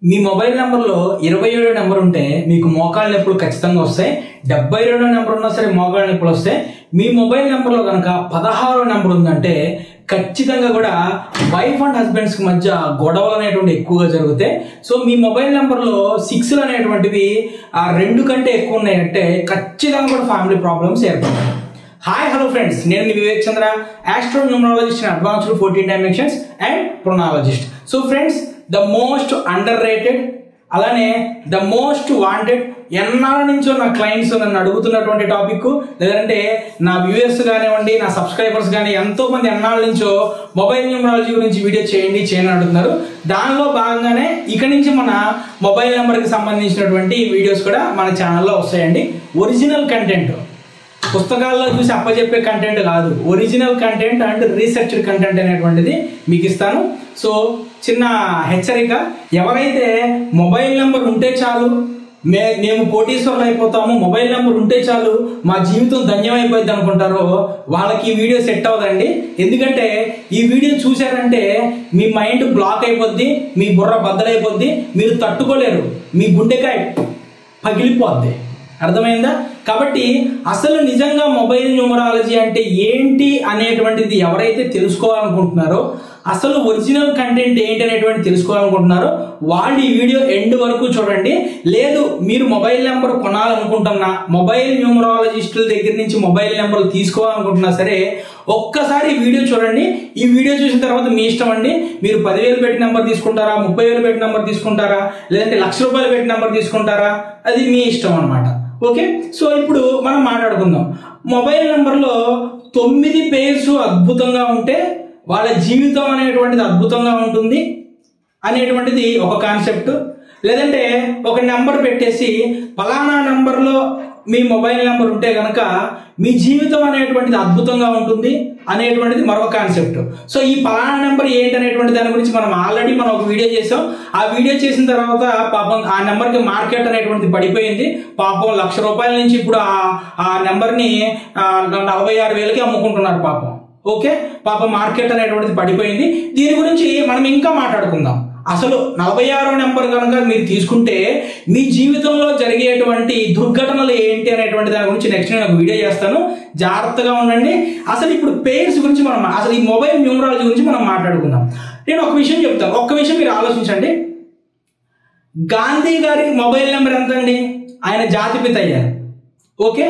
మీ mobile నెంబర్లో 27 number ఉంటే మీకు మోకాళ్ళ నొప్పులు ఖచ్చితంగా వస్తాయి. 72 నెంబర్ ఉన్నా సరే మోకాళ్ళ నొప్పులు వస్తాయి. మీ మొబైల్ నెంబర్లో కనుక 16 నెంబర్ ఉందంటే ఖచ్చితంగా కూడా వైఫ్ అండ్ హస్బెండ్స్ కి మధ్య గొడవలు అనేటువంటి ఎక్కువగా జరుగుతాయి. సో మీ మొబైల్ నెంబర్లో 6 అనేటువంటివి ఆ 2 కంటే ఎక్కువ ఉన్నాయంటే ఖచ్చితంగా కూడా ఫ్యామిలీ ప్రాబ్లమ్స్ ఏర్పడతాయి. హాయ్ హలో ఫ్రెండ్స్, నేను మీ Vivek Chandra, astro numerologist and advanced 14 dimensions and ప్రొనాలజిస్ట్. So friends, the most underrated అలానే ద మోస్ట్ వాంటెడ్, ఎన్నాళ్ళ నుంచో నా క్లయింట్స్ నన్ను అడుగుతున్నటువంటి టాపిక్, లేదంటే నా వ్యూవర్స్ కానివ్వండి, నా సబ్స్క్రైబర్స్ కానీ ఎంతో మంది ఎన్నాళ్ళ నుంచో మొబైల్ న్యూమరాలజీ గురించి వీడియో చేయని అడుగుతున్నారు. దానిలో భాగంగానే ఇక నుంచి మన మొబైల్ నెంబర్కి సంబంధించినటువంటి వీడియోస్ కూడా మన ఛానల్లో వస్తాయండి. ఒరిజినల్ కంటెంట్, పుస్తకాల్లో చూసి అప్పచెప్పే కంటెంట్ కాదు, original content and researched content అనేటువంటిది మీకు ఇస్తాను. సో చిన్న హెచ్చరిక, ఎవరైతే మొబైల్ నెంబర్ ఉంటే చాలు మేము కోటీశ్వరులు అయిపోతాము, మొబైల్ నెంబర్ ఉంటే చాలు మా జీవితం ధన్యమైపోద్ది అనుకుంటారో వాళ్ళకి ఈ వీడియో సెట్ అవ్వదండి. ఎందుకంటే ఈ వీడియో చూశారంటే మీ మైండ్ బ్లాక్ అయిపోద్ది, మీ బుర్ర బద్దలైపోద్ది, మీరు తట్టుకోలేరు, మీ గుండెకాయ పగిలిపోద్ది. అర్థమైందా? కాబట్టి అసలు నిజంగా మొబైల్ న్యూమరాలజీ అంటే ఏంటి అనేటువంటిది ఎవరైతే తెలుసుకోవాలనుకుంటున్నారో, అసలు ఒరిజినల్ కంటెంట్ ఏంటి అనేటువంటి తెలుసుకోవాలనుకుంటున్నారో వాళ్ళు ఈ వీడియో ఎండ్ వరకు చూడండి. లేదు మీరు మొబైల్ నెంబర్ కొనాలనుకుంటున్నా, మొబైల్ న్యూమరాలజిస్టుల దగ్గర నుంచి మొబైల్ నెంబర్లు తీసుకోవాలనుకుంటున్నా సరే ఒక్కసారి ఈ వీడియో చూడండి. ఈ వీడియో చూసిన తర్వాత మీ ఇష్టం అండి. మీరు 10,000 పెట్టి నెంబర్ తీసుకుంటారా, 30,000 పెట్టి నెంబర్ తీసుకుంటారా, లేదంటే ₹1,00,000 పెట్టి నెంబర్ తీసుకుంటారా, అది మీ ఇష్టం అనమాట. ఓకే, సో ఇప్పుడు మనం మాట్లాడుకుందాం. మొబైల్ నెంబర్లో 9 పేర్స్ అద్భుతంగా ఉంటే వాళ్ళ జీవితం అనేటువంటిది అద్భుతంగా ఉంటుంది అనేటువంటిది ఒక కాన్సెప్ట్. లేదంటే ఒక నెంబర్ పెట్టేసి ఫలానా నెంబర్లో మీ మొబైల్ నెంబర్ ఉంటే కనుక మీ జీవితం అనేటువంటిది అద్భుతంగా ఉంటుంది అనేటువంటిది మరొక కాన్సెప్ట్. సో ఈ ఫలానా నెంబర్ ఏంటి అనేటువంటి దాని గురించి మనం ఆల్రెడీ ఒక వీడియో చేసాం. ఆ వీడియో చేసిన తర్వాత పాపం ఆ నెంబర్కి మార్కెట్ అనేటువంటిది పడిపోయింది. పాపం ₹1,00,000 నుంచి ఇప్పుడు ఆ నెంబర్ని 46,000కి అమ్ముకుంటున్నారు పాపం. ఓకే, పాపం మార్కెట్ అనేటువంటిది పడిపోయింది. దీని గురించి మనం ఇంకా మాట్లాడుకుందాం. అసలు 46వ నెంబర్ కనుక మీరు తీసుకుంటే మీ జీవితంలో జరిగేటువంటి దుర్ఘటనలు ఏంటి అనేటువంటి దాని గురించి నెక్స్ట్ నేను ఒక వీడియో చేస్తాను, జాగ్రత్తగా ఉండండి. అసలు ఇప్పుడు పేర్స్ గురించి అసలు ఈ మొబైల్ న్యూమరాలజీ గురించి మనం మాట్లాడుకుందాం. నేను ఒక విషయం చెప్తాను, ఒక్క విషయం మీరు ఆలోచించండి. గాంధీ గారి మొబైల్ నెంబర్ ఎంత అండి? ఆయన జాతిపిత అయ్యారు. ఓకే,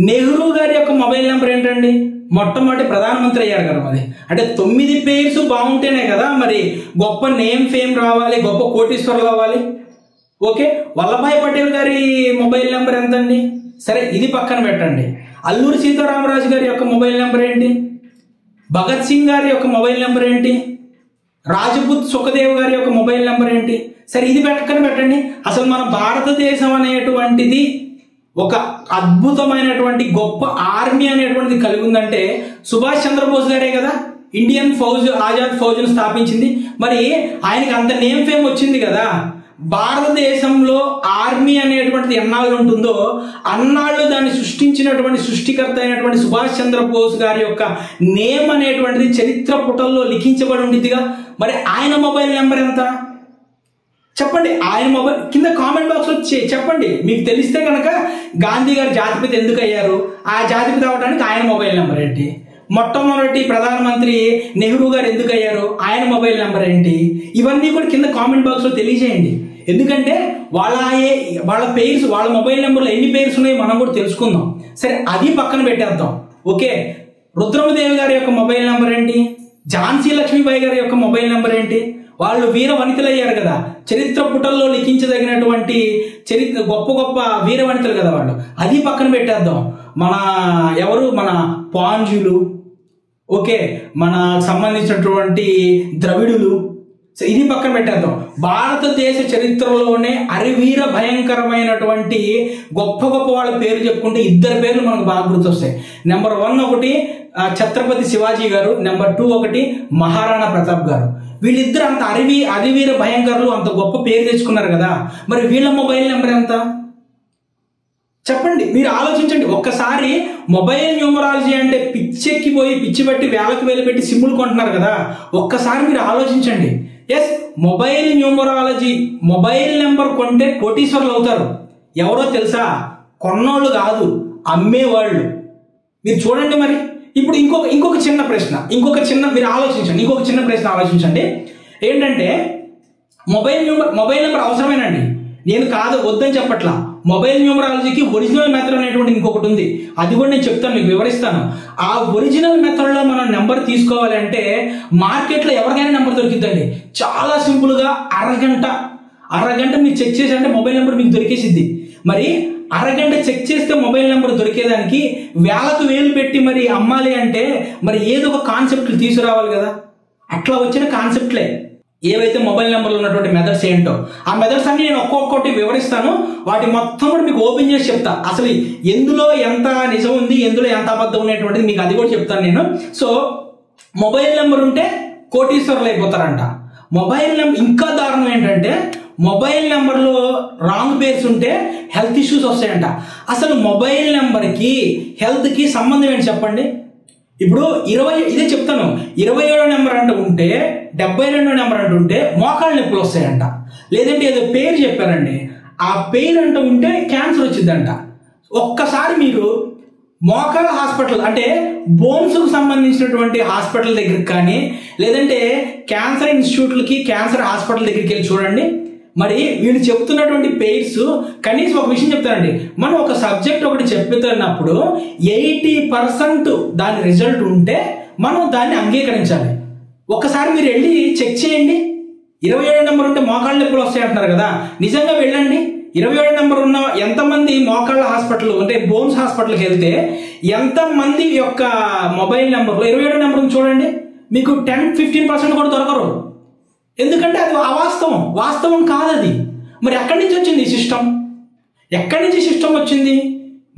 నెహ్రూ గారి యొక్క మొబైల్ నెంబర్ ఏంటండి? మొట్టమొదటి ప్రధానమంత్రి అయ్యారు కదా. మరి అంటే 9 పేర్స్ బాగుంటేనే కదా మరి గొప్ప నేమ్ ఫేమ్ రావాలి, గొప్ప కోటీశ్వరులు అవ్వాలి. ఓకే, వల్లభాయ్ పటేల్ గారి మొబైల్ నెంబర్ ఎంతండి? సరే ఇది పక్కన పెట్టండి. అల్లూరి సీతారామరాజు గారి యొక్క మొబైల్ నెంబర్ ఏంటి? భగత్ సింగ్ గారి యొక్క మొబైల్ నెంబర్ ఏంటి? రాజపుత్ సుఖదేవ్ గారి యొక్క మొబైల్ నెంబర్ ఏంటి? సరే ఇది పక్కన పెట్టండి. అసలు మన భారతదేశం అనేటువంటిది ఒక అద్భుతమైనటువంటి గొప్ప ఆర్మీ అనేటువంటిది కలిగి ఉందంటే సుభాష్ చంద్రబోస్ గారే కదా ఇండియన్ ఫౌజ్, ఆజాద్ ఫౌజ్ను స్థాపించింది. మరి ఆయనకి అంత నేమ్ ఫేమ్ వచ్చింది కదా. భారతదేశంలో ఆర్మీ అనేటువంటిది ఎన్నాళ్ళు ఉంటుందో అన్నాళ్ళు దాన్ని సృష్టించినటువంటి సృష్టికర్త అయినటువంటి సుభాష్ చంద్రబోస్ గారి యొక్క నేమ్ అనేటువంటిది చరిత్ర పుటల్లో లిఖించబడి ఉండిద్దిగా. మరి ఆయన మొబైల్ నెంబర్ ఎంత చెప్పండి? ఆయన మొబైల్ కింద కామెంట్ బాక్స్ లో చెప్పండి. మీకు తెలిస్తే కనుక గాంధీ గారు జాతిపిత ఎందుకు అయ్యారు, ఆ జాతిపిత అవడానికి ఆయన మొబైల్ నెంబర్ ఏంటి? మొట్టమొదటి ప్రధానమంత్రి నెహ్రూ గారు ఎందుకు అయ్యారు, ఆయన మొబైల్ నెంబర్ ఏంటి? ఇవన్నీ కూడా కింద కామెంట్ బాక్స్ లో తెలియజేయండి. ఎందుకంటే వాళ్ళ పేర్స్, వాళ్ళ మొబైల్ నెంబర్లో ఎన్ని పేర్స్ ఉన్నాయో మనం కూడా తెలుసుకుందాం. సరే అది పక్కన పెట్టేద్దాం. ఓకే, రుద్రమదేవి గారి యొక్క మొబైల్ నెంబర్ ఏంటి? ఝాన్సీ లక్ష్మీబాయి గారి యొక్క మొబైల్ నెంబర్ ఏంటి? వాళ్ళు వీర వనితలు అయ్యారు కదా, చరిత్ర పుటల్లో లిఖించదగినటువంటి గొప్ప గొప్ప వీర వనితలు కదా వాళ్ళు. అది పక్కన పెట్టేద్దాం. మన పాండ్యులు, ఓకే, మన సంబంధించినటువంటి ద్రవిడులు, ఇది పక్కన పెట్టేద్దాం. భారతదేశ చరిత్రలోనే అరివీర భయంకరమైనటువంటి గొప్ప గొప్ప వాళ్ళ పేరు చెప్పుకుంటే 2 పేర్లు మనకు బాగా గుర్తొస్తాయి. నెంబర్ 1 ఒకటి ఛత్రపతి శివాజీ గారు, నెంబర్ 2 ఒకటి మహారాణా ప్రతాప్ గారు. వీళ్ళిద్దరు అంత అరివీర భయంకరులు, అంత గొప్ప పేరు తెచ్చుకున్నారు కదా. మరి వీళ్ళ మొబైల్ నెంబర్ ఎంత చెప్పండి? మీరు ఆలోచించండి ఒక్కసారి. మొబైల్ న్యూమరాలజీ అంటే పిచ్చెక్కిపోయి పిచ్చి పెట్టి వేలకు వేలు పెట్టి సిమ్ములు కొంటున్నారు కదా. ఒక్కసారి మీరు ఆలోచించండి. Yes, mobile numerology mobile number కొంటే కోటీశ్వరులు అవుతారు. ఎవరో తెలుసా? కొన్నోళ్ళు కాదు, అమ్మేవాళ్ళు. మీరు చూడండి. మరి ఇప్పుడు ఇంకొక చిన్న ప్రశ్న, మీరు ఆలోచించండి. ఇంకొక చిన్న ప్రశ్న ఆలోచించండి. ఏంటంటే మొబైల్ నెంబర్ అవసరమేనండి, నేను కాదు వద్దని చెప్పట్లా. మొబైల్ న్యూమరాలజీకి ఒరిజినల్ మెథడ్ అనేటువంటి ఇంకొకటి ఉంది, అది కూడా నేను చెప్తాను, మీకు వివరిస్తాను. ఆ ఒరిజినల్ మెథడ్లో మనం నెంబర్ తీసుకోవాలి అంటే మార్కెట్లో ఎవరికైనా నెంబర్ దొరికిద్దండి. చాలా సింపుల్గా అరగంట మీరు చెక్ చేసి అంటే మొబైల్ నెంబర్ మీకు దొరికేసిద్ది. మరి అరగంట చెక్ చేస్తే మొబైల్ నెంబర్ దొరికేదానికి వేలకు వేలు పెట్టి మరి అమ్మాలి అంటే మరి ఏదో ఒక కాన్సెప్ట్లు తీసుకురావాలి కదా. అట్లా వచ్చిన కాన్సెప్ట్లే ఏవైతే మొబైల్ నెంబర్లో ఉన్నటువంటి మెథడ్స్ ఏంటో, ఆ మెథడ్స్ అన్ని నేను ఒక్కొక్కటి వివరిస్తాను. వాటి మొత్తం కూడా మీకు ఓపెన్ చేసి చెప్తా. అసలు ఎందులో ఎంత నిజం ఉంది, ఎందులో ఎంత అబద్ధం ఉన్నటువంటిది మీకు అది కూడా చెప్తాను నేను. సో మొబైల్ నెంబర్ ఉంటే కోటీశ్వరులు అయిపోతారంట. మొబైల్ నెంబర్ ఇంకా దారుణం ఏంటంటే మొబైల్ నెంబర్లో రాంగ్ పేర్స్ ఉంటే హెల్త్ ఇష్యూస్ వస్తాయంట. అసలు మొబైల్ నెంబర్కి హెల్త్కి సంబంధం ఏంటి చెప్పండి? ఇప్పుడు ఇదే చెప్తాను, 27వ నెంబర్ అంటూ ఉంటే 72వ నెంబర్ అంటూ ఉంటే మోకాళ్ళ నొప్పులు వస్తాయంట. లేదంటే ఏదో పేరు చెప్పారండి, ఆ పేరు అంటూ ఉంటే క్యాన్సర్ వచ్చిందంట. ఒక్కసారి మీరు మోకాళ్ళ హాస్పిటల్ అంటే బోన్స్కు సంబంధించినటువంటి హాస్పిటల్ దగ్గరికి కానీ లేదంటే క్యాన్సర్ ఇన్స్టిట్యూట్లకి క్యాన్సర్ హాస్పిటల్ దగ్గరికి వెళ్ళి చూడండి. మరి వీళ్ళు చెప్తున్నటువంటి పేర్స్ కనీసం ఒక విషయం చెప్తారండి, మనం ఒక సబ్జెక్ట్ ఒకటి చెప్తున్నప్పుడు 80% దాని రిజల్ట్ ఉంటే మనం దాన్ని అంగీకరించాలి. ఒకసారి మీరు వెళ్ళి చెక్ చేయండి. 27 నెంబర్ ఉంటే మోకాళ్ళ నొప్పులు వస్తాయి అంటున్నారు కదా, నిజంగా వెళ్ళండి. 27 నెంబర్ ఉన్న ఎంతమంది మోకాళ్ళ హాస్పిటల్ అంటే బోన్స్ హాస్పిటల్కి వెళ్తే ఎంతమంది యొక్క మొబైల్ నెంబర్లో 27 నెంబర్ చూడండి, మీకు 10-15% కూడా దొరకరు. ఎందుకంటే అది వాస్తవం కాదు అది. మరి ఎక్కడి నుంచి వచ్చింది ఈ సిస్టమ్? ఎక్కడి నుంచి సిస్టమ్ వచ్చింది?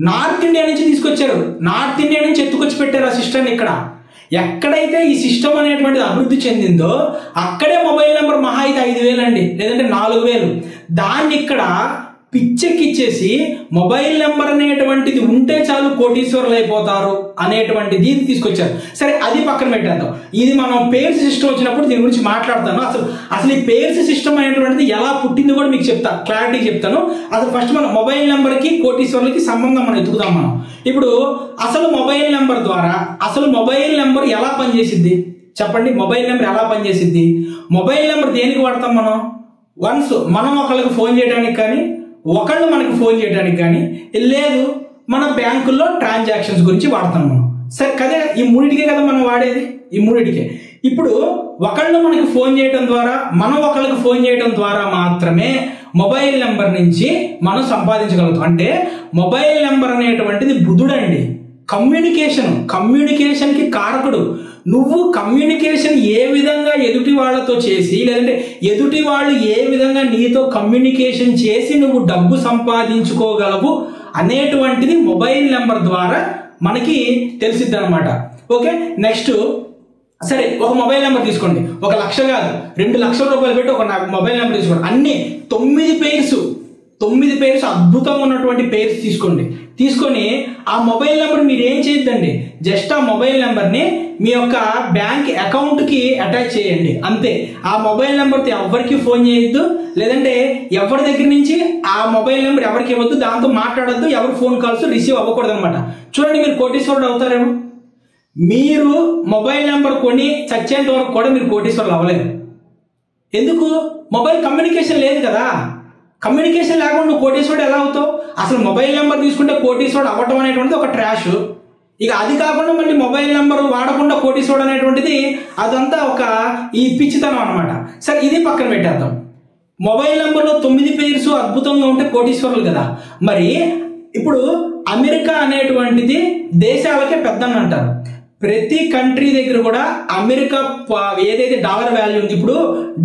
నార్త్ ఇండియా నుంచి తీసుకొచ్చారు. నార్త్ ఇండియా నుంచి ఎత్తుకొచ్చి పెట్టారు ఆ సిస్టమ్. ఇక్కడ ఎక్కడైతే ఈ సిస్టమ్ అనేటువంటిది అభివృద్ధి చెందిందో అక్కడే మొబైల్ నెంబర్ మహా అయితే 5,000 అండి, లేదంటే 4,000. దాన్ని ఇక్కడ పిచ్చెక్కిచ్చేసి మొబైల్ నెంబర్ అనేటువంటిది ఉంటే చాలు కోటీశ్వరులు అయిపోతారు అనేటువంటిది తీసుకొచ్చారు. సరే, అది పక్కన పెట్టేద్దాం. ఇది మనం పేర్స్ సిస్టమ్ వచ్చినప్పుడు దీని గురించి మాట్లాడతాను. అసలు ఈ పేర్స్ సిస్టమ్ అనేటువంటిది ఎలా పుట్టిందో కూడా మీకు క్లారిటీ చెప్తాను. అసలు ఫస్ట్ మనం మొబైల్ నెంబర్కి కోటీశ్వరులకి సంబంధం మనం ఎత్తుకుదాం. మనం ఇప్పుడు అసలు మొబైల్ నెంబర్ ఎలా పనిచేసిద్ది చెప్పండి? మొబైల్ నెంబర్ ఎలా పనిచేసిద్ది? మొబైల్ నెంబర్ దేనికి వాడతాం మనం? వన్స్ మనం ఒకళ్ళకి ఫోన్ చేయడానికి కానీ, ఒకళ్ళు మనకి ఫోన్ చేయడానికి కానీ, లేదు మన బ్యాంకుల్లో ట్రాన్సాక్షన్స్ గురించి వాడతాం మనం. సరే కదా, ఈ మూడింటికే కదా మనం వాడేది, ఈ మూడింటికే. ఇప్పుడు ఒకళ్ళు మనకి ఫోన్ చేయడం ద్వారా, మనం ఒకళ్ళకి ఫోన్ చేయడం ద్వారా మాత్రమే మొబైల్ నెంబర్ నుంచి మనం సంపాదించగలుగుతాం. అంటే మొబైల్ నెంబర్ అనేటువంటిది బుధుడండి. కమ్యూనికేషన్కి కారకుడు. నువ్వు కమ్యూనికేషన్ ఏ విధంగా ఎదుటి వాళ్ళతో చేసి, లేదంటే ఎదుటి వాళ్ళు ఏ విధంగా నీతో కమ్యూనికేషన్ చేసి నువ్వు డబ్బు సంపాదించుకోగలవు అనేటువంటిది మొబైల్ నెంబర్ ద్వారా మనకి తెలిసిద్ది అనమాట. ఓకే, నెక్స్ట్ సరే, ఒక మొబైల్ నెంబర్ తీసుకోండి. 1 లక్ష కాదు, 2 లక్షల రూపాయలు పెట్టి ఒక మొబైల్ నెంబర్ తీసుకోండి. అన్ని 9 పేర్స్ అద్భుతంగా ఉన్నటువంటి పేర్స్ తీసుకొని ఆ మొబైల్ నెంబర్ మీరు ఏం చేయొద్దండి, జస్ట్ ఆ మొబైల్ నెంబర్ని మీ యొక్క బ్యాంక్ అకౌంట్కి అటాచ్ చేయండి అంతే. ఆ మొబైల్ నెంబర్తో ఎవరికి ఫోన్ చేయొద్దు, లేదంటే ఎవరి దగ్గర నుంచి ఆ మొబైల్ నెంబర్ ఎవరికి ఇవ్వద్దు, దాంతో మాట్లాడద్దు, ఎవరు ఫోన్ కాల్స్ రిసీవ్ అవ్వకూడదు అనమాట. చూడండి, మీరు కోటీశ్వరుడు అవుతారేమో. మీరు మొబైల్ నెంబర్ కొని చచ్చేంత వరకు కూడా మీరు కోటీశ్వరులు అవ్వలేరు. ఎందుకు? మొబైల్ కమ్యూనికేషన్ లేదు కదా. కమ్యూనికేషన్ లేకుండా నువ్వు కోటీశ్వరుడు ఎలా అవుతావు? అసలు మొబైల్ నెంబర్ తీసుకుంటే కోటీశ్వరుడు అవ్వటం అనేటువంటిది ఒక ట్రాష్. ఇక అది కాకుండా మళ్ళీ మొబైల్ నెంబర్ వాడకుండా కోటీశ్వరుడు అనేటువంటిది అదంతా ఒక ఈ పిచ్చితనం అనమాట. సరే, ఇది పక్కన పెట్టేద్దాం. మొబైల్ నెంబర్లో 9 పేర్స్ అద్భుతంగా ఉంటే కోటీశ్వరులు కదా. మరి ఇప్పుడు అమెరికా అనేటువంటిది దేశాలకే పెద్దని అంటారు. ప్రతి కంట్రీ దగ్గర కూడా అమెరికా ఏదైతే డాలర్ వాల్యూ ఉంది, ఇప్పుడు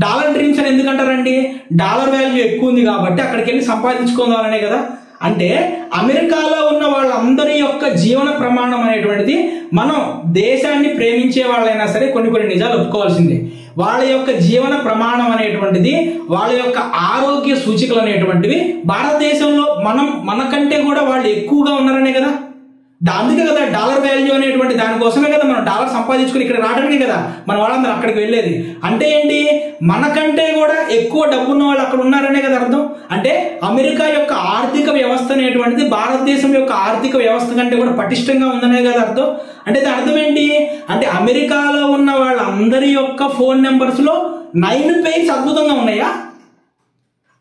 డాలర్ డ్రీమ్స్ అని ఎందుకంటారండి? డాలర్ వాల్యూ ఎక్కువ ఉంది కాబట్టి అక్కడికి వెళ్ళి సంపాదించుకుందామనే కదా. అంటే అమెరికాలో ఉన్న వాళ్ళందరి యొక్క జీవన ప్రమాణం అనేటువంటిది, మనం దేశాన్ని ప్రేమించే వాళ్ళైనా సరే కొన్ని నిజాలు ఒప్పుకోవాల్సిందే. వాళ్ళ యొక్క జీవన ప్రమాణం అనేటువంటిది, వాళ్ళ యొక్క ఆరోగ్య సూచికలు అనేటువంటివి భారతదేశంలో మనకంటే కూడా వాళ్ళు ఎక్కువగా ఉన్నారనే కదా. అందుకే కదా డాలర్ వాల్యూ అనేటువంటి దానికోసమే కదా మనం డాలర్ సంపాదించుకుని ఇక్కడ రావడానికి కదా మన వాళ్ళందరూ అక్కడికి వెళ్ళేది. అంటే ఏంటి, మనకంటే కూడా ఎక్కువ డబ్బున్న వాళ్ళు అక్కడ ఉన్నారనే కదా అర్థం. అంటే అమెరికా యొక్క ఆర్థిక వ్యవస్థ అనేటువంటిది భారతదేశం యొక్క ఆర్థిక వ్యవస్థ కంటే కూడా పటిష్టంగా ఉందనే కదా అర్థం. అంటే దాని అర్థం ఏంటి అంటే అమెరికాలో ఉన్న వాళ్ళందరి యొక్క ఫోన్ నెంబర్స్లో 9 పేర్స్ అద్భుతంగా ఉన్నాయా?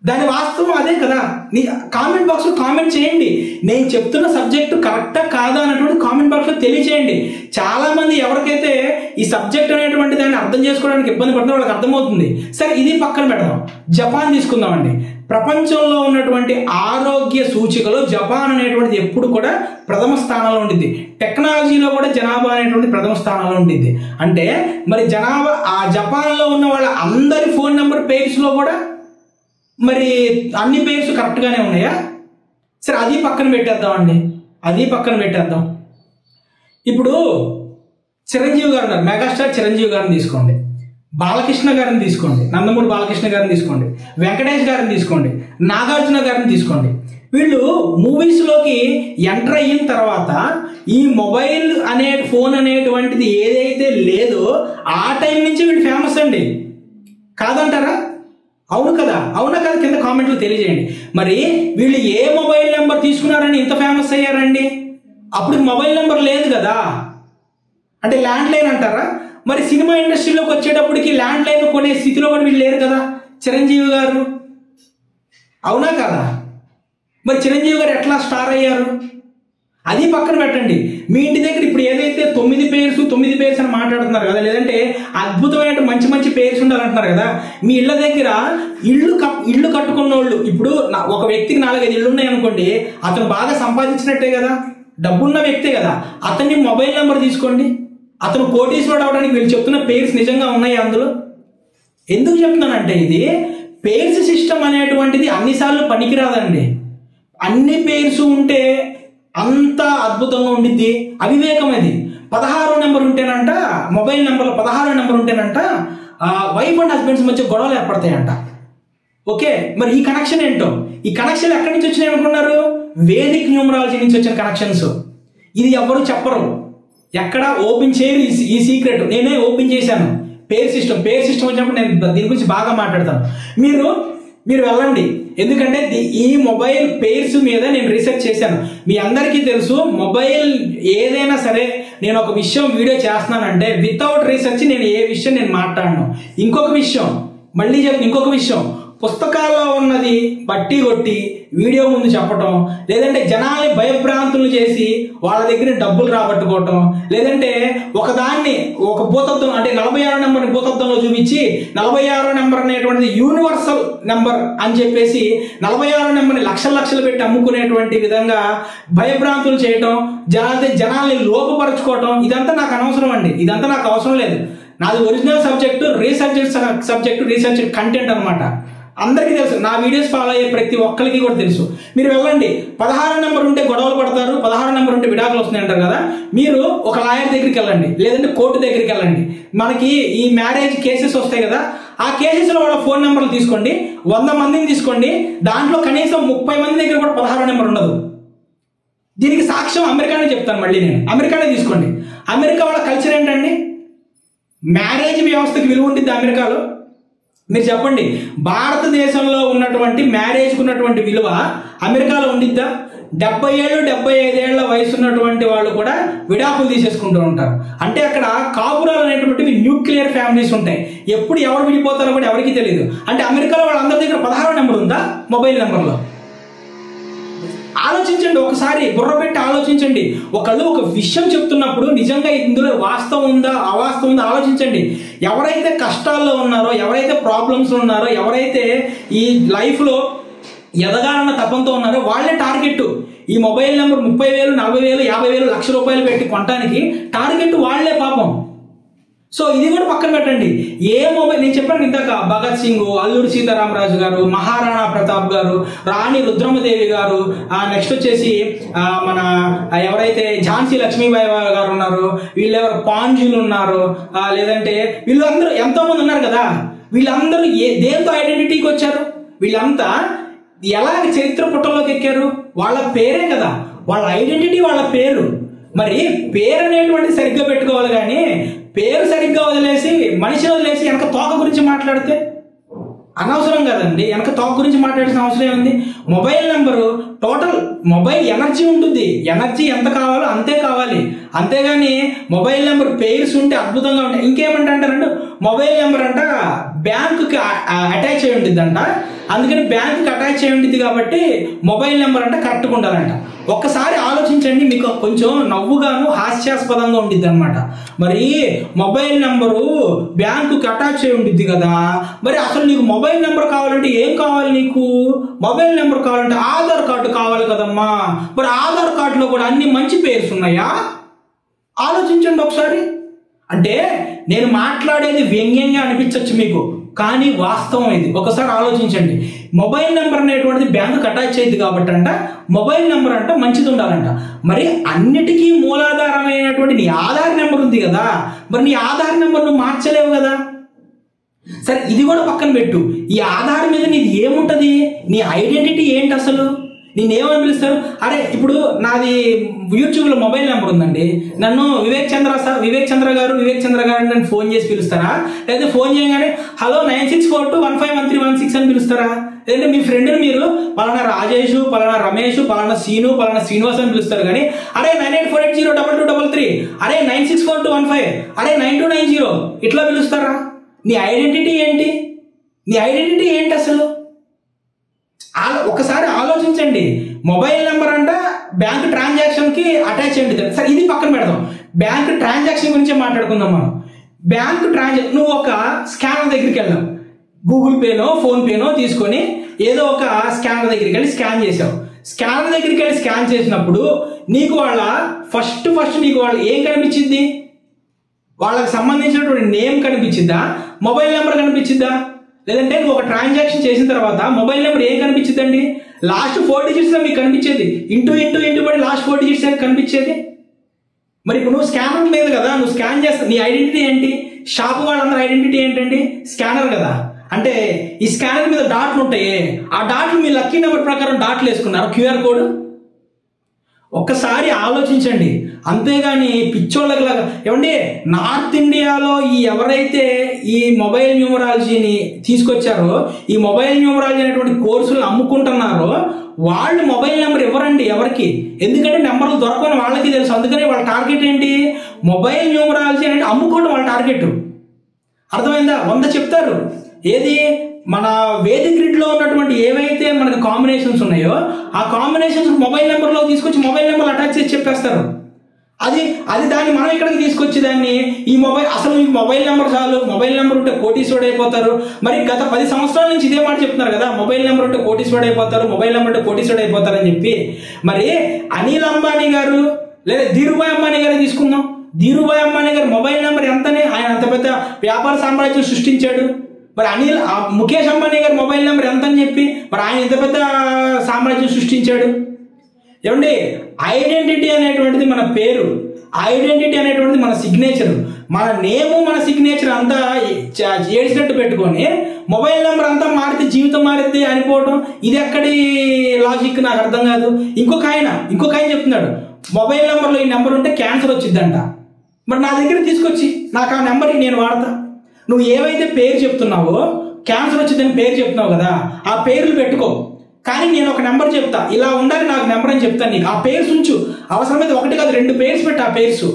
దాని వాస్తవం అదే కదా. నీ కామెంట్ బాక్స్లో కామెంట్ చేయండి. నేను చెప్తున్న సబ్జెక్టు కరెక్టా కాదా అన్నటువంటి కామెంట్ బాక్స్లో తెలియచేయండి. చాలామంది ఎవరికైతే ఈ సబ్జెక్ట్ అనేటువంటి దాన్ని అర్థం చేసుకోవడానికి ఇబ్బంది పడుతుందో వాళ్ళకి అర్థమవుతుంది. సరే, ఇది పక్కన పెడదాం. జపాన్ తీసుకుందామండి. ప్రపంచంలో ఉన్నటువంటి ఆరోగ్య సూచికలో జపాన్ అనేటువంటిది ఎప్పుడు కూడా ప్రథమ స్థానంలో ఉంటుంది. టెక్నాలజీలో కూడా జనాభా అనేటువంటి ప్రథమ స్థానంలో ఉంటుంది. అంటే మరి జనాభా ఆ జపాన్లో ఉన్న వాళ్ళ అందరి ఫోన్ నెంబర్ పేర్స్లో కూడా మరి అన్ని పేర్స్ కరెక్ట్గానే ఉన్నాయా? సరే, అది పక్కన పెట్టేద్దాం అండి. అది పక్కన పెట్టేద్దాం. ఇప్పుడు చిరంజీవి గారు ఉన్నారు, మెగాస్టార్ చిరంజీవి గారిని తీసుకోండి, బాలకృష్ణ గారిని తీసుకోండి, నందమూరి బాలకృష్ణ గారిని తీసుకోండి, వెంకటేష్ గారిని తీసుకోండి, నాగార్జున గారిని తీసుకోండి. వీళ్ళు మూవీస్లోకి ఎంటర్ అయిన తర్వాత ఈ మొబైల్ అనే ఫోన్ అనేటువంటిది ఏదైతే లేదో ఆ టైం నుంచి వీళ్ళు ఫేమస్ అండి. కాదంటారా? అవును కదా, అవునా కదా? కింద కామెంట్లు తెలియజేయండి. మరి వీళ్ళు ఏ మొబైల్ నెంబర్ తీసుకున్నారని ఇంత ఫేమస్ అయ్యారండి? అప్పుడు మొబైల్ నెంబర్ లేదు కదా, అంటే ల్యాండ్ లైన్ అంటారా? మరి సినిమా ఇండస్ట్రీలోకి వచ్చేటప్పటికి ల్యాండ్ లైన్ కొనే స్థితిలో కూడా వీళ్ళు లేరు కదా చిరంజీవి గారు, అవునా కదా? మరి చిరంజీవి గారు ఎట్లా స్టార్ అయ్యారు? అది పక్కన పెట్టండి. మీ ఇంటి దగ్గర ఇప్పుడు ఏదైతే 9 పేర్స్ అని మాట్లాడుతున్నారు కదా, లేదంటే అద్భుతమైన మంచి మంచి పేర్స్ ఉండాలంటున్నారు కదా, మీ ఇళ్ళ దగ్గర ఇల్లు కట్టుకున్న వాళ్ళు ఇప్పుడు ఒక వ్యక్తికి 4-5 ఇళ్ళు ఉన్నాయి అనుకోండి, అతను బాగా సంపాదించినట్టే కదా, డబ్బున్న వ్యక్తే కదా. అతన్ని మొబైల్ నెంబర్ తీసుకోండి, అతను కోటీశ్వరుడు అవడానికి వీళ్ళు చెప్తున్న పేర్స్ నిజంగా ఉన్నాయి అందులో. ఎందుకు చెప్తున్నానంటే ఇది పేర్స్ సిస్టమ్ అనేటువంటిది అన్నిసార్లు పనికిరాదండి. అన్ని పేర్స్ ఉంటే అంత అద్భుతంగా ఉండిద్ది, అవివేకం. అది 16వ నెంబర్ ఉంటేనంట, మొబైల్ నెంబర్లో 16వ నెంబర్ ఉంటేనంట వైఫ్ అండ్ హస్బెండ్స్ మధ్య గొడవలు ఏర్పడతాయంట. ఓకే, మరి ఈ కనెక్షన్ ఏంటో, ఈ కనెక్షన్ ఎక్కడి నుంచి వచ్చినాయి అనుకున్నారు? వేదిక్ న్యూమరాలజీ నుంచి వచ్చిన కనెక్షన్స్. ఇది ఎవరు చెప్పరు, ఎక్కడ ఓపెన్ చేయరు ఈ సీక్రెట్. నేనే ఓపెన్ చేశాను. పేర్ సిస్టమ్ వచ్చినప్పుడు నేను దీని గురించి బాగా మాట్లాడతాను. మీరు వెళ్ళండి, ఎందుకంటే ఈ మొబైల్ పేర్స్ మీద నేను రీసెర్చ్ చేశాను. మీ అందరికీ తెలుసు, మొబైల్ ఏదైనా సరే నేను ఒక విషయం వీడియో చేస్తున్నానంటే వితౌట్ రీసెర్చ్ నేను ఏ విషయం నేను మాట్లాడను. ఇంకొక విషయం పుస్తకాల్లో ఉన్నది బట్టి కొట్టి వీడియో ముందు చెప్పటం, లేదంటే జనాల్ని భయభ్రాంతులు చేసి వాళ్ళ దగ్గర డబ్బులు రాబట్టుకోవటం, లేదంటే ఒక భూతత్వం అంటే 46వ నెంబర్ని భూతత్వంలో చూపించి 46వ నెంబర్ అనేటువంటిది యూనివర్సల్ నెంబర్ అని చెప్పేసి 46వ నెంబర్ని లక్షలు పెట్టి అమ్ముకునేటువంటి విధంగా భయభ్రాంతులు చేయటం, జనాల్ని లోపపరుచుకోవటం, ఇదంతా నాకు అనవసరం అండి. ఇదంతా నాకు అవసరం లేదు. నాది ఒరిజినల్ సబ్జెక్టు, రీసెర్చ్ కంటెంట్ అనమాట. అందరికీ తెలుసు, నా వీడియోస్ ఫాలో అయ్యే ప్రతి ఒక్కరికి కూడా తెలుసు. మీరు వెళ్ళండి, 16 నెంబర్ ఉంటే గొడవలు పడతారు, 16 నెంబర్ ఉంటే విడాకులు వస్తున్నాయి అంటారు కదా. మీరు ఒక లాయర్ దగ్గరికి వెళ్ళండి, లేదంటే కోర్టు దగ్గరికి వెళ్ళండి. మనకి ఈ మ్యారేజ్ కేసెస్ వస్తాయి కదా, ఆ కేసెస్లో వాళ్ళ ఫోన్ నెంబర్లు తీసుకోండి, 100 మందిని తీసుకోండి, దాంట్లో కనీసం 30 మంది దగ్గర కూడా 16 నెంబర్ ఉండదు. దీనికి సాక్ష్యం అమెరికానే చెప్తాను. మళ్ళీ నేను అమెరికానే తీసుకోండి. అమెరికా వాళ్ళ కల్చర్ ఏంటండి? మ్యారేజ్ వ్యవస్థకి విలువ ఉంటుంది అమెరికాలో. మీరు చెప్పండి, భారతదేశంలో ఉన్నటువంటి మ్యారేజ్కి ఉన్నటువంటి విలువ అమెరికాలో ఉండిద్దా? 70 ఏళ్ళు 75 ఏళ్ల వయసు ఉన్నటువంటి వాళ్ళు కూడా విడాకులు తీసేసుకుంటూ ఉంటారు. అంటే అక్కడ కాపురాలు అనేటువంటివి న్యూక్లియర్ ఫ్యామిలీస్ ఉంటాయి. ఎప్పుడు ఎవరు విడిపోతారో కూడా ఎవరికి తెలియదు. అంటే అమెరికాలో వాళ్ళందరి దగ్గర 16వ నెంబర్ ఉందా మొబైల్ నెంబర్లో? ఆలోచించండి, ఒకసారి బుర్ర పెట్టి ఆలోచించండి. ఒకళ్ళు ఒక విషయం చెప్తున్నప్పుడు నిజంగా ఇందులో వాస్తవం ఉందా అవాస్తవం ఉందా ఆలోచించండి. ఎవరైతే కష్టాల్లో ఉన్నారో, ఎవరైతే ప్రాబ్లమ్స్ ఉన్నారో, ఎవరైతే ఈ లైఫ్లో ఎదగాలన్న తపంతో ఉన్నారో వాళ్ళే టార్గెట్. ఈ మొబైల్ నెంబర్ 30,000, 40,000, 50,000, ₹1,00,000 పెట్టి కొనడానికి టార్గెట్ వాళ్ళే పాపం. సో ఇది కూడా పక్కన పెట్టండి. ఏ మొబైల్ నేను చెప్పాను ఇందాక, భగత్ సింగ్, అల్లూరి సీతారామరాజు గారు, మహారాణా ప్రతాప్ గారు, రాణి రుద్రమదేవి గారు, నెక్స్ట్ వచ్చేసి మన ఎవరైతే ఝాన్సీ లక్ష్మీబాయి గారు ఉన్నారో, వీళ్ళెవరు పాంజులు ఉన్నారు, లేదంటే వీళ్ళందరూ ఎంతో మంది ఉన్నారు కదా. వీళ్ళందరూ దేంతో ఐడెంటిటీకి వచ్చారు? వీళ్ళంతా ఎలాగ చరిత్ర పుటల్లోకి ఎక్కారు? వాళ్ళ పేరే కదా, వాళ్ళ ఐడెంటిటీ వాళ్ళ పేరు. మరి పేరు అనేటువంటిది సరిగ్గా పెట్టుకోవాలి, కానీ పేరు సరిగ్గా వదిలేసి మనిషిని వదిలేసి వెనక తోక గురించి మాట్లాడితే అనవసరం కదండి. వెనక తోక గురించి మాట్లాడాల్సిన అవసరం ఏముంది? Mobile number total mobile energy ఉంటుంది, ఎనర్జీ ఎంత కావాలో అంతే కావాలి, అంతేగాని మొబైల్ నెంబర్ పేర్స్ ఉంటే అద్భుతంగా ఉంటాయి. ఇంకేమంటారంటే మొబైల్ నెంబర్ అంట బ్యాంకుకి అటాచ్ అయి ఉంటుందంట, అందుకని బ్యాంకుకి అటాచ్ అయి ఉంటుంది కాబట్టి మొబైల్ నెంబర్ అంటే కరెక్ట్గా ఉండాలంట. ఒక్కసారి ఆలోచించండి, మీకు కొంచెం నవ్వుగాను హాస్యాస్పదంగా ఉంటుంది అనమాట. మరి మొబైల్ నెంబరు బ్యాంకుకి అటాచ్ అయి ఉంటుంది కదా, మరి అసలు నీకు మొబైల్ నెంబర్ కావాలంటే ఏం కావాలి? నీకు మొబైల్ నెంబర్ కావాలంటే ఆధార్ కార్డు కావాలి కదమ్మా. మరి ఆధార్ కార్డులో కూడా అన్ని మంచి పేర్స్ ఉన్నాయా? ఆలోచించండి ఒకసారి. అంటే నేను మాట్లాడేది వ్యంగ్యంగా అనిపించవచ్చు మీకు, కానీ వాస్తవం ఇది. ఒకసారి ఆలోచించండి. మొబైల్ నెంబర్ అనేటువంటిది బ్యాంకుకి అటాచ్ అయ్యింది కాబట్టి అంట మొబైల్ నెంబర్ అంట మంచిది ఉండాలంట. మరి అన్నిటికీ మూలాధారమైనటువంటి నీ ఆధార్ నెంబర్ ఉంది కదా, మరి నీ ఆధార్ నెంబర్ నువ్వు మార్చలేవు కదా. సరే ఇది కూడా పక్కన పెట్టు, ఈ ఆధార్ మీద నీది ఏముంటది? నీ ఐడెంటిటీ ఏంటి అసలు? నేనేమని పిలుస్తారు? అరే ఇప్పుడు నాది యూట్యూబ్లో మొబైల్ నెంబర్ ఉందండి, నన్ను వివేక్ చంద్ర గారు నన్ను ఫోన్ చేసి పిలుస్తారా? లేదా ఫోన్ చేయగానే హలో 9642151316 అని పిలుస్తారా? లేదంటే మీ ఫ్రెండ్ని మీరు పలానా రాజేష్, పలానా రమేష్, పలానా సీను, పలానా శ్రీనివాస్ అని పిలుస్తారు. కానీ అరే 9848022233, అరే 964215, అరే 9290 ఇట్లా పిలుస్తారా? నీ ఐడెంటిటీ ఏంటి? నీ ఐడెంటిటీ ఏంటి అసలు? ఒకసారి ఆలోచించండి. మొబైల్ నెంబర్ అంట బ్యాంక్ ట్రాన్సాక్షన్ కి అటాచ్ అయ్యింది. సరే ఇది పక్కన పెడదాం, బ్యాంక్ ట్రాన్సాక్షన్ గురించి మాట్లాడుకుందాం మనం. బ్యాంక్ ట్రాన్సాక్షన్, నువ్వు ఒక స్కానర్ దగ్గరికి వెళ్ళావు, గూగుల్ పేనో ఫోన్ పేనో తీసుకొని ఏదో ఒక స్కానర్ దగ్గరికి వెళ్ళి స్కాన్ చేసావు. స్కానర్ దగ్గరికి వెళ్ళి స్కాన్ చేసినప్పుడు నీకు ఫస్ట్ నీకు ఏం కనిపించింది? వాళ్ళకి సంబంధించినటువంటి నేమ్ కనిపించిందా? మొబైల్ నెంబర్ కనిపించిందా? లేదంటే నువ్వు ఒక ట్రాన్సాక్షన్ చేసిన తర్వాత మొబైల్ నెంబర్ ఏం కనిపించిందండి? లాస్ట్ 4 డిజిట్స్ మీకు కనిపించేది, ఇంటూ పడి లాస్ట్ 4 డిజిట్స్ కనిపించేది. మరి ఇప్పుడు నువ్వు స్కానర్ లేదు కదా, నువ్వు స్కాన్ చేస్తా, నీ ఐడెంటిటీ ఏంటి? షాప్ వాళ్ళందరూ ఐడెంటిటీ ఏంటండి? స్కానర్ కదా. అంటే ఈ స్కానర్ మీద డాట్లు ఉంటాయి, ఆ డాట్లు మీ లక్కీ నెంబర్ ప్రకారం డాట్లు వేసుకున్నారు, క్యూఆర్ కోడ్. ఒక్కసారి ఆలోచించండి, అంతేగాని పిచ్చోళ్ళకి లాగా. ఏమండి, నార్త్ ఇండియాలో ఎవరైతే ఈ మొబైల్ న్యూమరాలజీని తీసుకొచ్చారో, ఈ మొబైల్ న్యూమరాలజీ అనేటువంటి కోర్సులను అమ్ముకుంటున్నారో, వాళ్ళు మొబైల్ నెంబర్ ఇవ్వరండి ఎవరికి. ఎందుకంటే నెంబర్లు దొరకని వాళ్ళకి తెలుసు. అందుకని వాళ్ళ టార్గెట్ ఏంటి? మొబైల్ న్యూమరాలజీ అంటే అమ్ముకోవడం వాళ్ళ టార్గెట్. అర్థమైందా? 100 చెప్తారు. ఏది మన వేదిక్ గ్రిడ్లో ఉన్నటువంటి ఏవైతే మనకి కాంబినేషన్స్ ఉన్నాయో ఆ కాంబినేషన్స్ మొబైల్ నెంబర్లో తీసుకొచ్చి మొబైల్ నెంబర్ అటాచ్ చేసి చెప్పేస్తారు. అది దాన్ని మనం ఇక్కడికి తీసుకొచ్చి దాన్ని ఈ అసలు మీకు మొబైల్ నెంబర్ చాలు, మొబైల్ నెంబర్ ఉంటే కోటీశ్వరుడు అయిపోతారు. మరి గత 10 సంవత్సరాల నుంచి ఇదే మాట చెప్తున్నారు కదా, మొబైల్ నెంబర్ ఉంటే కోటీశ్వరుడు అయిపోతారు, మొబైల్ నెంబర్ ఉంటే కోటీశ్వరుడు అయిపోతారు అని చెప్పి. మరి అనిల్ అంబానీ గారు లేదా ధీరుభాయ్ అంబానీ గారు తీసుకుందాం. ధీరుభాయ్ అంబానీ గారు మొబైల్ నెంబర్ ఎంతనే, ఆయన అంత పెద్ద వ్యాపార సామ్రాజ్యం సృష్టించాడు. మరి ముఖేష్ అంబానీ గారి మొబైల్ నెంబర్ ఎంత అని చెప్పి మరి ఆయన ఎంత పెద్ద సామ్రాజ్యం సృష్టించాడు. ఏమండి, ఐడెంటిటీ అనేటువంటిది మన పేరు, ఐడెంటిటీ అనేటువంటిది మన సిగ్నేచర్. మన నేము మన సిగ్నేచర్ అంతా ఏడ్చినట్టు పెట్టుకొని మొబైల్ నెంబర్ అంతా మారితే జీవితం మారిద్ది అనుకోవడం, ఇది ఎక్కడి లాజిక్ నాకు అర్థం కాదు. ఇంకొక ఆయన చెప్తున్నాడు, మొబైల్ నెంబర్లో ఈ నెంబర్ ఉంటే క్యాన్సర్ వచ్చిందంట. మరి నా దగ్గర తీసుకొచ్చి నాకు ఆ నెంబర్కి నేను వాడతా. నువ్వు ఏవైతే పేరు చెప్తున్నావో, క్యాన్సర్ వచ్చిందని పేరు చెప్తున్నావు కదా, ఆ పేర్లు పెట్టుకో. కానీ నేను ఒక నెంబర్ చెప్తా, ఇలా ఉండాలి నాకు నెంబర్ అని చెప్తాను నీకు. ఆ పేర్స్ ఉంచు, అవసరమైతే 1 కాదు 2 పేర్స్ పెట్టు. ఆ పేర్స్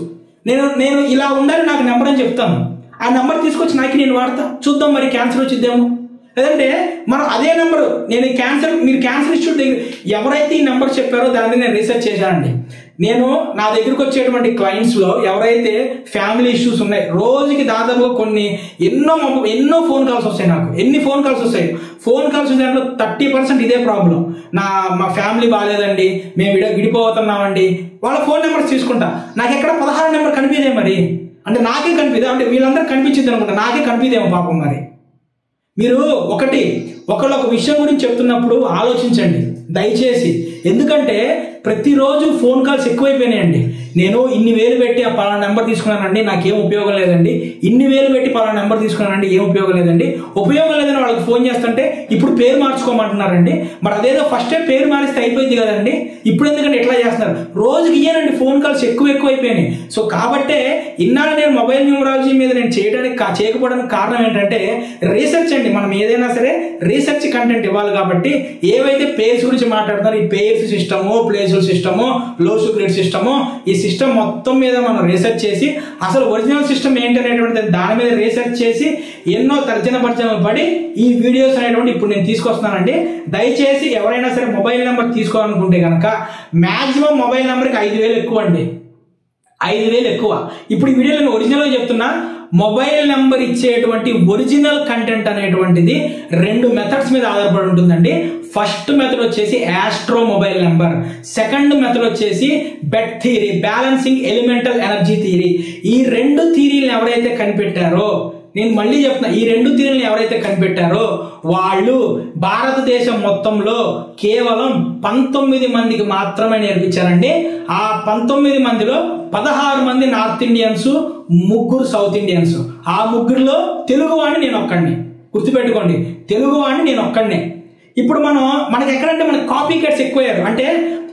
నేను ఇలా ఉండాలి నాకు నెంబర్ అని చెప్తాను. ఆ నెంబర్ తీసుకొచ్చి నాకు నేను వాడతా, చూద్దాం మరి క్యాన్సర్ వచ్చిద్దేమో. లేదంటే మనం అదే నెంబరు మీరు క్యాన్సర్ ఇన్స్టిట్యూట్ దగ్గర ఎవరైతే ఈ నెంబర్ చెప్పారో దాని మీద నేను రీసెర్చ్ చేశానండి. నేను నా దగ్గరకు వచ్చేటువంటి క్లయింట్స్లో ఎవరైతే ఫ్యామిలీ ఇష్యూస్ ఉన్నాయి, రోజుకి దాదాపుగా ఎన్నో ఫోన్ కాల్స్ వస్తాయి నాకు. ఎన్ని ఫోన్ కాల్స్ వస్తాయి? ఫోన్ కాల్స్ దాంట్లో 30% ఇదే ప్రాబ్లం. మా ఫ్యామిలీ బాగాలేదండి, మేము విడిపోతున్నామండి. వాళ్ళ ఫోన్ నెంబర్స్ తీసుకుంటా, నాకు ఎక్కడ 16 నెంబర్ కనిపిదే. మరి అంటే నాకే కనిపిదే, అంటే వీళ్ళందరూ కనిపించింది అనుకుంటా, నాకే కనిపిదేమో పాపం. మరి మీరు ఒకళ్ళు ఒక విషయం గురించి చెప్తున్నప్పుడు ఆలోచించండి దయచేసి. ఎందుకంటే ప్రతిరోజు ఫోన్ కాల్స్ ఎక్కువైపోయినాయండి. నేను ఇన్ని వేలు పెట్టి ఆ పలానా నెంబర్ తీసుకున్నానండి, నాకేం ఉపయోగం లేదండి, ఇన్ని వేలు పెట్టి పలానా నెంబర్ తీసుకున్నానండి, ఏం ఉపయోగం లేదండి, ఉపయోగం లేదని వాళ్ళకి ఫోన్ చేస్తుంటే ఇప్పుడు పేరు మార్చుకోమంటున్నారండి. మరి అదేదో ఫస్టే పేరు మారిస్తే అయిపోయింది కదండి, ఇప్పుడు ఎందుకంటే ఎట్లా చేస్తున్నారు? రోజుకి ఇయ్యానండి ఫోన్ కాల్స్ ఎక్కువ అయిపోయినాయి. సో కాబట్టే ఇన్నాళ్ళు నేను మొబైల్ న్యూమరాలజీ మీద నేను చేయకపోవడానికి కారణం ఏంటంటే రీసెర్చ్ అండి. మనం ఏదైనా సరే రీసెర్చ్ కంటెంట్ ఇవ్వాలి కాబట్టి ఏవైతే పేర్స్ గురించి మాట్లాడుతారో ఈ పేర్స్ సిస్టము, ప్లేసుల సిస్టము, లోసు గ్రేడ్ సిస్టము, ఈ సిస్టమ్ మొత్తం మీద మనం రీసెర్చ్ చేసి అసలు ఒరిజినల్ సిస్టమ్ ఏంటి అనేటువంటి దాని మీద రీసెర్చ్ చేసి ఎన్నో తర్జనభర్జనలు పడి ఈ వీడియోస్ అనేటువంటి ఇప్పుడు నేను తీసుకొస్తున్నానండి. దయచేసి ఎవరైనా సరే మొబైల్ నెంబర్ తీసుకోవాలనుకుంటే కనుక మాక్సిమం మొబైల్ నెంబర్కి 5,000 ఎక్కువ అండి, 5,000 ఎక్కువ. ఇప్పుడు ఈ వీడియో నేను ఒరిజినల్గా చెప్తున్నా, మొబైల్ నెంబర్ ఇచ్చేటువంటి ఒరిజినల్ కంటెంట్ అనేటువంటిది 2 మెథడ్స్ మీద ఆధారపడి ఉంటుందండి. ఫస్ట్ మెథడ్ వచ్చేసి astro mobile number, second method వచ్చేసి bet theory, balancing elemental energy theory. ఈ 2 థియరీలను ఎవరైతే కనిపెట్టారో, నేను మళ్ళీ చెప్తున్నా, ఈ 2 థియరీలను ఎవరైతే కనిపెట్టారో వాళ్ళు భారతదేశం మొత్తంలో కేవలం 19 మందికి మాత్రమే నేర్పించారండి. ఆ 19 మందిలో 16 మంది నార్త్ ఇండియన్స్, 3 సౌత్ ఇండియన్స్. ఆ 3లో తెలుగువాడిని నేను ఒక్కడిని, గుర్తుపెట్టుకోండి, తెలుగువాడిని నేను ఒక్కడినే. ఇప్పుడు మనకి ఎక్కడంటే మనకి కాపీ కట్స్ ఎక్కువయ్యారు, అంటే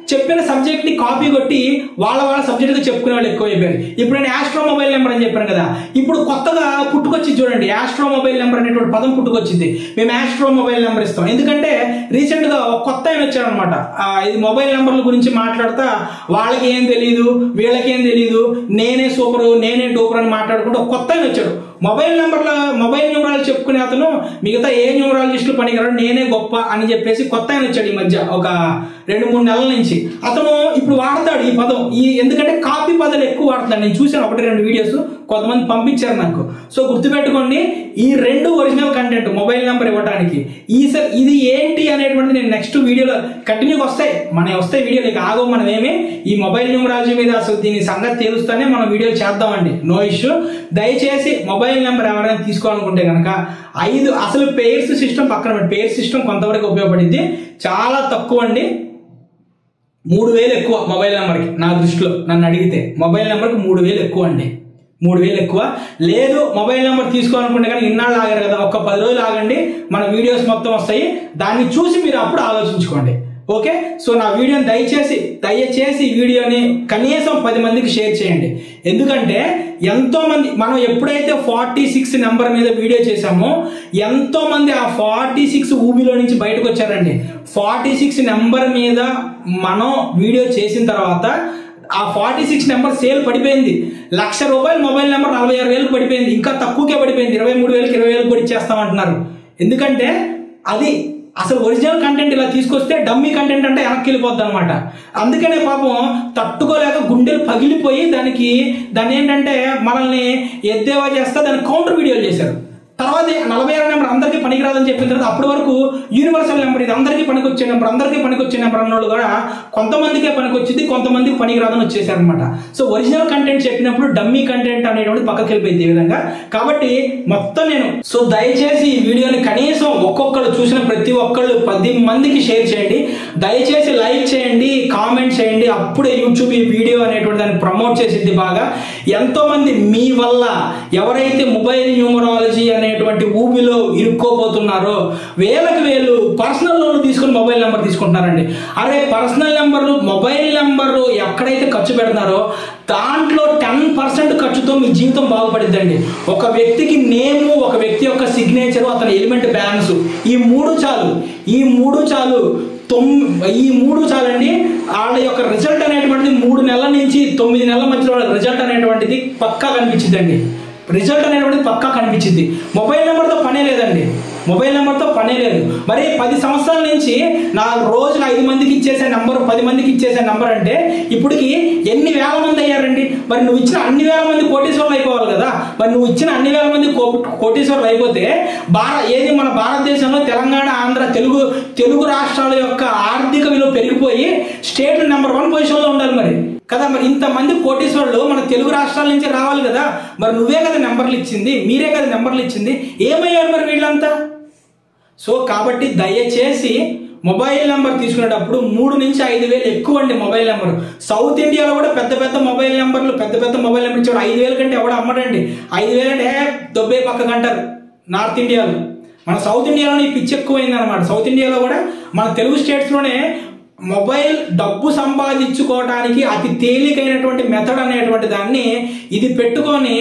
చెప్పిన సబ్జెక్ట్ ని కాపీ కొట్టి వాళ్ళ సబ్జెక్ట్ గా చెప్పుకునే వాళ్ళు ఎక్కువ అయిపోయారు. ఇప్పుడు నేను ఆస్ట్రో మొబైల్ నెంబర్ అని చెప్పాను కదా, ఇప్పుడు కొత్తగా పుట్టుకొచ్చింది చూడండి, ఆస్ట్రో మొబైల్ నెంబర్ అనేటువంటి పదం పుట్టుకొచ్చింది. మేము ఆస్ట్రో మొబైల్ నెంబర్ ఇస్తాం, ఎందుకంటే రీసెంట్ గా ఒక కొత్త ఆయన వచ్చారు అనమాట. ఇది మొబైల్ నెంబర్ల గురించి మాట్లాడుతా వాళ్ళకి ఏం తెలియదు, వీళ్ళకి ఏం తెలియదు, నేనే సూపర్, నేనే డూపర్ అని మాట్లాడుకుంటూ ఒక కొత్త ఆయన వచ్చాడు. మొబైల్ న్యూమరాలజీ చెప్పుకునే అతను మిగతా ఏ న్యూమరాలజిస్టులు పనికిరాడు, నేనే గొప్ప అని చెప్పేసి కొత్త ఆయన వచ్చాడు ఈ మధ్య, ఒక 2-3 నెలల నుంచి. అతను ఇప్పుడు వాడతాడు ఈ పదం, ఎందుకంటే కాపీ పదాలు ఎక్కువ వాడతాడు. నేను చూసాను 1-2 వీడియోస్, కొంతమంది పంపించారు నాకు. సో గుర్తుపెట్టుకోండి, ఈ 2 ఒరిజినల్ కంటెంట్ మొబైల్ నెంబర్ ఇవ్వడానికి. ఇది ఏంటి అనేటువంటిది నేను నెక్స్ట్ వీడియోలో కంటిన్యూగా వస్తాయి వీడియోలు, ఇక ఆగో. మనం ఈ మొబైల్ న్యూమరాలజీ మీద అసలు దీని సంగతి తెలుస్తూనే మనం వీడియోలు చేద్దామండి, నో ఇష్యూ. దయచేసి మొబైల్ నెంబర్ ఎవరైనా తీసుకోవాలనుకుంటే కనుక 5 అసలు పేర్స్ సిస్టమ్ పక్కన, పేర్స్ సిస్టమ్ కొంతవరకు ఉపయోగపడింది, చాలా తక్కువ అండి. 3,000 ఎక్కువ మొబైల్ నెంబర్కి, నా దృష్టిలో నన్ను అడిగితే మొబైల్ నెంబర్కి 3,000 ఎక్కువ అండి, 3,000 ఎక్కువ. లేదు మొబైల్ నెంబర్ తీసుకోవాలనుకుంటే కానీ ఇన్నాళ్ళు ఆగారు కదా, ఒక 10 రోజులు ఆగండి, మన వీడియోస్ మొత్తం వస్తాయి, దాన్ని చూసి మీరు అప్పుడు ఆలోచించుకోండి. ఓకే, సో నా వీడియోని దయచేసి వీడియోని కనీసం 10 మందికి షేర్ చేయండి. ఎందుకంటే ఎంతో మంది మనం ఎప్పుడైతే 46 నెంబర్ మీద వీడియో చేశామో ఎంతో మంది ఆ 46 ఊబిలో నుంచి బయటకు వచ్చారండి. 46 నెంబర్ మీద మనం వీడియో చేసిన తర్వాత ఆ 46 నెంబర్ సేల్ పడిపోయింది. ₹1,00,000 మొబైల్ నెంబర్ 46,000 పడిపోయింది, ఇంకా తక్కువకే పడిపోయింది, 23,000 20,000 కూడా ఇచ్చేస్తామంటున్నారు. ఎందుకంటే అది అసలు ఒరిజినల్ కంటెంట్ ఇలా తీసుకొస్తే డమ్మీ కంటెంట్ అంటే వెనక్కి వెళ్ళిపోద్ది అనమాట. అందుకనే పాపం తట్టుకోలేక గుండెలు పగిలిపోయి దాన్ని ఏంటంటే మనల్ని ఎద్దేవా చేస్తా దాన్ని కౌంటర్ వీడియోలు చేశారు. తర్వాత 46 నెంబర్ అందరికీ పనికిరాదని చెప్పిన తర్వాత అప్పటి వరకు యూనివర్సల్ నెంబర్, ఇది అందరికీ పనికొచ్చే నెంబర్ అన్నోళ్ళు కూడా కొంతమందికే పనికొచ్చింది, కొంతమందికి పనికిరాదని వచ్చేసారు అనమాట. సో ఒరిజినల్ కంటెంట్ చెప్పినప్పుడు డమ్మీ కంటెంట్ అనేటువంటి పక్కకి వెళ్ళిపోయింది ఈ విధంగా. కాబట్టి మొత్తం సో దయచేసి ఈ వీడియోని కనీసం ఒక్కొక్కరు చూసిన ప్రతి ఒక్కళ్ళు 10 మందికి షేర్ చేయండి. దయచేసి లైక్ చేయండి, కామెంట్ చేయండి, అప్పుడే యూట్యూబ్ ఈ వీడియో అనేటువంటి దాన్ని ప్రమోట్ చేసింది బాగా. ఎంతో మంది మీ వల్ల ఎవరైతే మొబైల్ న్యూమరాలజీ అనేటువంటి ఊబిలో ఇరుక్కోపోతున్నారో వేలకు వేలు పర్సనల్ లోన్ తీసుకుని మొబైల్ నెంబర్ తీసుకుంటున్నారండి. అరే పర్సనల్ నెంబర్, మొబైల్ నెంబర్ ఎక్కడైతే ఖర్చు పెడుతున్నారో దాంట్లో 10% ఖర్చుతో మీ జీవితం బాగుపడిద్దండి. ఒక వ్యక్తికి నేము, ఒక వ్యక్తి యొక్క సిగ్నేచరు, అతని ఎలిమెంట్ బ్యాలెన్స్, ఈ 3 చాలండి. వాళ్ళ యొక్క రిజల్ట్ అనేటువంటిది 3 నెలల నుంచి 9 నెలల మధ్యలో రిజల్ట్ అనేటువంటిది పక్కా కనిపించిందండి. పక్కా కనిపించింది. మొబైల్ నెంబర్తో పనే లేదండి, మరి 10 సంవత్సరాల నుంచి నా రోజుకు 5 మందికి ఇచ్చేసే నెంబర్, 10 మందికి ఇచ్చేసే నెంబర్ అంటే ఇప్పటికి ఎన్ని వేల మంది అయ్యారండి. మరి నువ్వు ఇచ్చిన అన్ని వేల మంది కోటీశ్వరులు అయిపోవాలి కదా. మరి నువ్వు ఇచ్చిన అన్ని వేల మంది కోటీశ్వరులు అయిపోతే మన భారతదేశంలో తెలంగాణ, ఆంధ్ర, తెలుగు రాష్ట్రాల యొక్క ఆర్థిక విలువ పెరిగిపోయి స్టేట్ నెంబర్ 1 పొజిషన్లో ఉండాలి మరి కదా. మరి ఇంతమంది కోటీశ్వరులు మన తెలుగు రాష్ట్రాల నుంచి రావాలి కదా. మరి నువ్వే కదా నెంబర్లు ఇచ్చింది, మీరే కదా నెంబర్లు ఇచ్చింది, ఏమయ్యారు మరి వీళ్ళంతా? సో కాబట్టి దయచేసి మొబైల్ నెంబర్ తీసుకునేటప్పుడు 3 నుంచి 5,000 ఎక్కువ అండి మొబైల్ నెంబర్. సౌత్ ఇండియాలో కూడా పెద్ద పెద్ద మొబైల్ నెంబర్లు, పెద్ద పెద్ద మొబైల్ నెంబర్ ఇచ్చాడు 5,000 కంటే ఎవడ అమ్మడండి. 5,000 అంటే దొబ్బే పక్కకు అంటారు నార్త్ ఇండియాలో. మన సౌత్ ఇండియాలో ఈ పిచ్చి ఎక్కువైంది అనమాట. సౌత్ ఇండియాలో కూడా మన తెలుగు స్టేట్స్లోనే మొబైల్ డబ్బు సంపాదించుకోవడానికి అతి తేలికైనటువంటి మెథడ్ అనేటువంటి దాన్ని ఇది పెట్టుకొని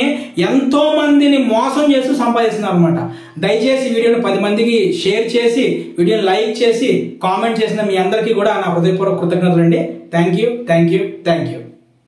ఎంతో మందిని మోసం చేస్తూ సంపాదిస్తున్నారు అనమాట. దయచేసి వీడియోని 10 మందికి షేర్ చేసి, వీడియోని లైక్ చేసి, కామెంట్ చేసిన మీ అందరికీ కూడా నా హృదయపూర్వక కృతజ్ఞతలు అండి. Thank you.